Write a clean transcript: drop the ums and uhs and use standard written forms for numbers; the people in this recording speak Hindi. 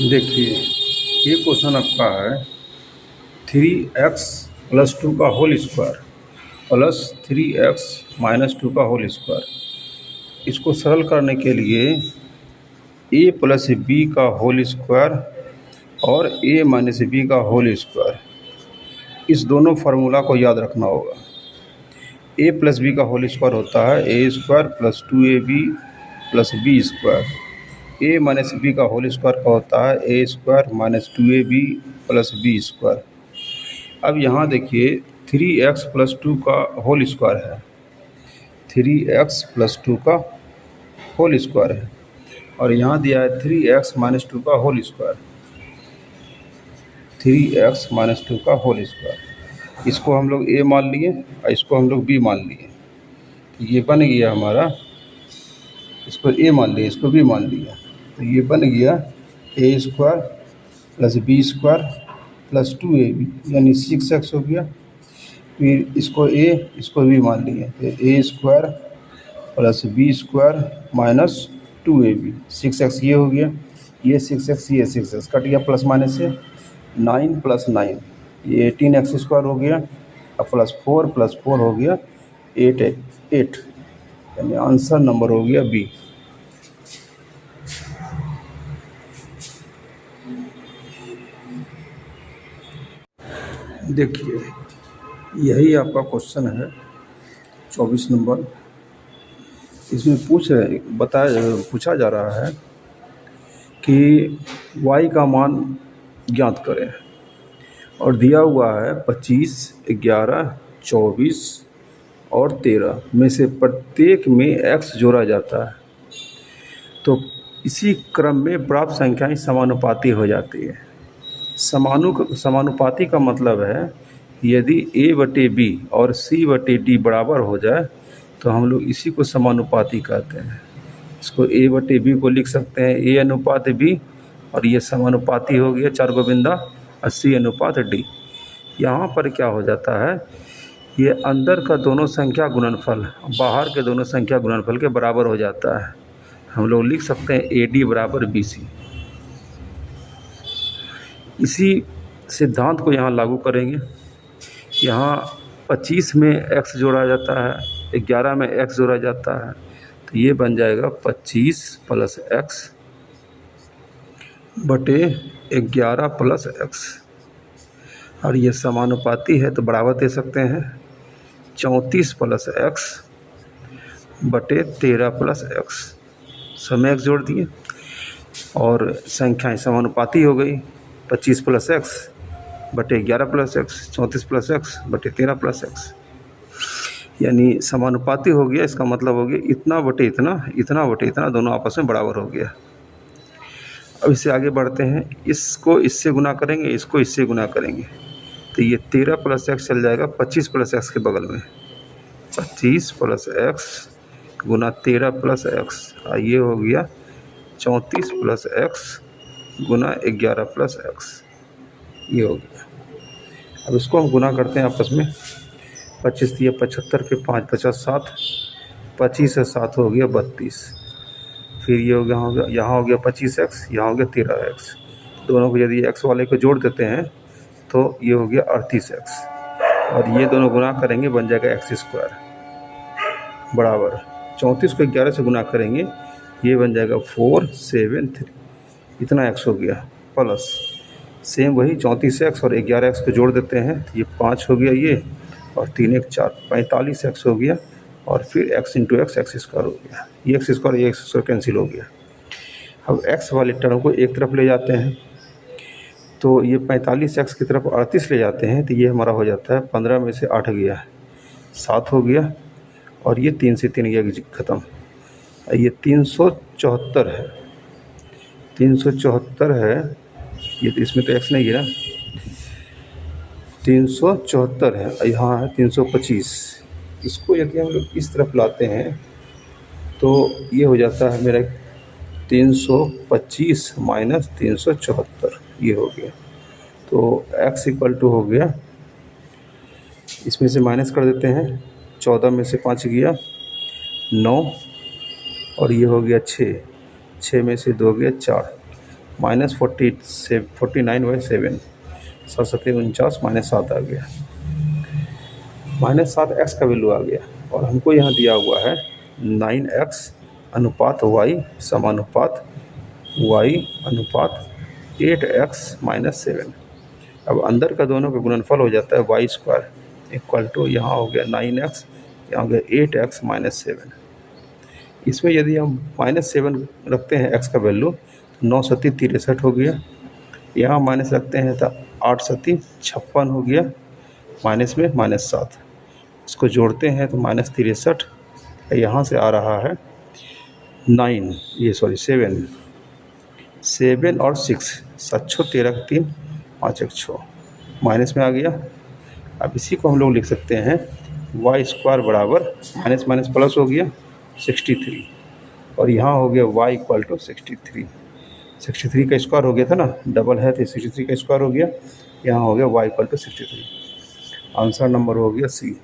देखिए, ये क्वेश्चन आपका है 3x+2 का होल स्क्वायर प्लस 3x-2 का होल स्क्वायर। इसको सरल करने के लिए a प्लस बी का होल स्क्वायर और a माइनस बी का होल स्क्वायर, इस दोनों फार्मूला को याद रखना होगा। a प्लस बी का होल स्क्वायर होता है a square plus 2ab plus b square. a minus b का होल स्क्वायर का होता है a square minus 2ab plus b square. अब यहाँ देखिए 3x+2 का होल स्क्वायर है, 3x+2 का होल स्क्वायर है, और यहाँ दिया है 3x-2 का होल स्क्वायर, 3x-2 का होल स्क्वायर। इसको हम लोग a मान लिए और इसको हम लोग b मान लिए, तो ये बन गया हमारा, इसको a मान लिया, इसको b मान लिया, तो ये बन गया a square plus b square plus 2ab यानी 6x हो गया। फिर इसको a इसको b मान लिए, तो a square plus b square minus 2ab, 6x ये हो गया, ये 6x ये 6x कट गया प्लस माइनस से, 9 प्लस 9 ये 18x स्क्वायर हो गया, अब प्लस 4 हो गया 8 यानी आंसर नंबर हो गया बी। देखिए, यही आपका क्वेश्चन है 24 नंबर। इसमें पूछा जा रहा है कि y का मान ज्ञात करें और दिया हुआ है 25, 11, 24 और 13 में से प्रत्येक में x जोड़ा जाता है, तो इसी क्रम में प्राप्त संख्याएं समानुपाती हो जाती है। समानुपाती का मतलब है यदि a/b और c/d बराबर हो जाए तो हम लोग इसी को समानुपाती कहते हैं। इसको a/b को लिख सकते हैं a अनुपात b, और ये समानुपाती हो गया 4 गोविंदा 80/d। यहाँ पर क्या हो जाता है, ये अंदर का दोनों संख्या गुणनफल बाहर के दोनों संख्या गुणनफल के बराबर हो जाता है। हम लोग लिख सकते हैं AD बराबर BC। इसी सिद्धांत को यहाँ लागू करेंगे। यहाँ 25 में x जोड़ा जाता है, 11 में x जोड़ा जाता है, तो ये बन जाएगा 25 प्लस x बटे 11 प्लस x, और ये समानुपाती है तो बराबर दे सकते हैं 34 प्लस x बटे 13 प्लस x। सब में x जोड़ दिए और संख्याएं समानुपाती हो गई, 25 प्लस x बटे 11 प्लस x, 34 प्लस x बटे 13 प्लस x, यानी समानुपाती हो गया। इसका मतलब हो गया इतना बटे इतना, इतना बटे इतना, दोनों आपस में बराबर हो गया। अब इससे आगे बढ़ते हैं, इसको इससे गुना करेंगे, इसको इससे गुना करेंगे, तो ये 13 प्लस x चल जाएगा 25 प्लस x के बगल में, 25 प्लस x गुना 13 प्लस x, और ये हो गया 34 प्लस x गुना 11 प्लस x, ये हो गया। अब इसको हम गुना करते हैं आपस में, 25 दिए 75 के 5 50 7, 25 से 7 हो गया 32, फिर ये हो गया, यहाँ हो गया 25x, यहाँ हो गया 13x, दोनों को यदि x वाले को जोड़ देते हैं तो ये हो गया 38x, और ये दोनों गुना करेंगे बन जाएगा x स्क्वायर बराबर 34 को 11 से गुना करेंगे, ये बन जाएगा 473, इतना x हो गया, प्लस सेम वही 34x और 11x को जोड़ देते हैं, तो ये 5 हो गया ये, और 3 1 4 45x हो गया, और फिर x इंटू x स्क्वायर हो गया, ये x स्क्वायर ये x स्क्वायर कैंसिल हो गया। अब x वाले टर्म को एक तरफ ले जाते हैं, तो ये 45x की तरफ 38 ले जाते हैं, तो ये हमारा हो जाता है 15 में से 8 गया 7 हो गया, और ये 3 से 3 गया ख़त्म, ये 374 है, 374 है, ये तो इसमें तो x नहीं है ना, 374 है, यहाँ है 325। इसको यदि हम लोग इस तरफ लाते हैं तो ये हो जाता है मेरा 325 माइनस 374, ये हो गया, तो x इक्वल टू हो गया, इसमें से माइनस कर देते हैं, 14 में से 5 गया 9, और ये हो गया 6 में से 2 गया 4, माइनस 49/7, 7×7 = 49 माइनस 7 आ गया। -7 एक्स का वैल्यू आ गया और हमको यहाँ दिया हुआ है 9x अनुपात y समानुपात y अनुपात 8x-7। अब अंदर का दोनों का गुणनफल हो जाता है y² इक्वल टू यहाँ हो गया 9x, यहाँ हो गया 8x-7। इसमें यदि हम -7 रखते हैं x का वैल्यू तो 9 सत्ती 63 हो गया। यहाँ माइनस रखते हैं तो 8 सत्ती 56 हो गया, माइनस में -7। इसको जोड़ते हैं तो -63, यहाँ से आ रहा है 7 और 6, 7 6 13 3 5 1 6 माइनस में आ गया। अब इसी को हम लोग लिख सकते हैं y² बराबर माइनस माइनस प्लस हो गया 63 और यहाँ हो गया y इक्वल टू 63। 63 का स्क्वायर हो गया था ना, डबल है तो 63 का स्क्वायर हो गया, यहाँ हो गया y equal to 63। Answer number हो गया सी।